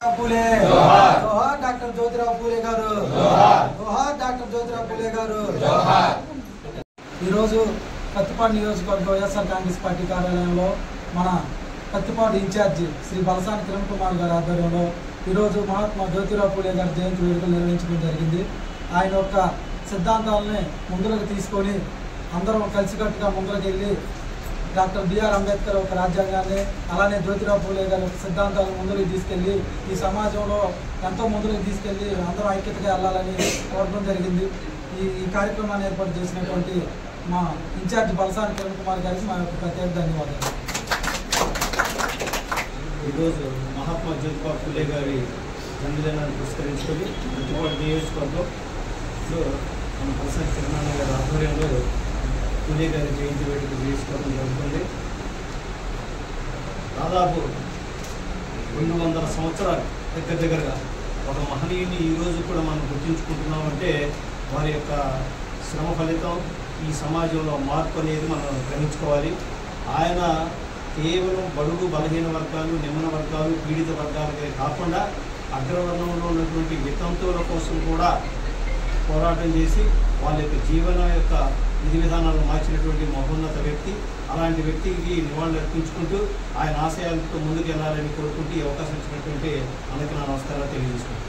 పూలే జోహార్ doctor Jyotirao Phule గారు జోహార్ doctor Jyotirao Phule గారు ఈరోజు పత్తిపాడు నియోజకవర్గ వైఎస్ఆర్ కాంగ్రెస్ పార్టీ కార్యాలయంలో మన పత్తిపాడు ఇన్ఛార్జి శ్రీ బలసాని కిరణ్ కుమార్ గారి ఆధ్వర్యంలో ఈరోజు మహాత్మా జ్యోతిరావు పూలే గారి జయంతి వేడుకలు నిర్వహించడం జరిగింది. ఆయన యొక్క సిద్ధాంతాలని ముందుకు తీసుకొని అందరం కలిసికట్టుగా ముందుకు వెళ్ళి డాక్టర్ బిఆర్ అంబేద్కర్ ఒక రాజ్యాంగాన్ని అలానే జ్యోతిరావు పూలే గారి సిద్ధాంతాలను ముందుకు తీసుకెళ్ళి ఈ సమాజంలో ఎంతో ముందుకు తీసుకెళ్ళి అందరూ ఐక్యతగా వెళ్ళాలని కోరడం జరిగింది. ఈ కార్యక్రమాన్ని ఏర్పాటు చేసినటువంటి మా ఇన్ఛార్జ్ బలసాని కిరణ్ కుమార్ గారికి మా యొక్క ప్రత్యేక ధన్యవాదాలు. ఈరోజు మహాత్మా జ్యోతిరావు పూలే గారి జన్మదినాన్ని పురస్కరించుకొని పత్తిపాడు నియోజకవర్గంలో మన బలసాని కిరణ్ గారి ఆధ్వర్యంలో పూలే గారి జయంతి వేడుక చేసుకోవడం జరుగుతుంది. దాదాపు 200 సంవత్సరాలు దగ్గరగా ఒక మహనీయుని ఈరోజు కూడా మనం గుర్తించుకుంటున్నామంటే వారి యొక్క శ్రమ ఫలితం ఈ సమాజంలో మార్పు అనేది మనం గ్రహించుకోవాలి. ఆయన కేవలం బడుగు బలహీన వర్గాలు, నిమ్న వర్గాలు, పీడిత వర్గాలకే కాకుండా అగ్రవర్ణంలో ఉన్నటువంటి వితంతువుల కోసం కూడా పోరాటం చేసి వాళ్ళ యొక్క జీవన యొక్క విధి విధానాలను మార్చినటువంటి మహోన్నత వ్యక్తి. అలాంటి వ్యక్తికి నివాళులు అర్పించుకుంటూ ఆయన ఆశయాలతో ముందుకు వెళ్ళాలని కోరుకుంటూ ఈ అవకాశం ఇచ్చినటువంటి అందరికీ నా నమస్కారాలు తెలియజేసుకుంటాను.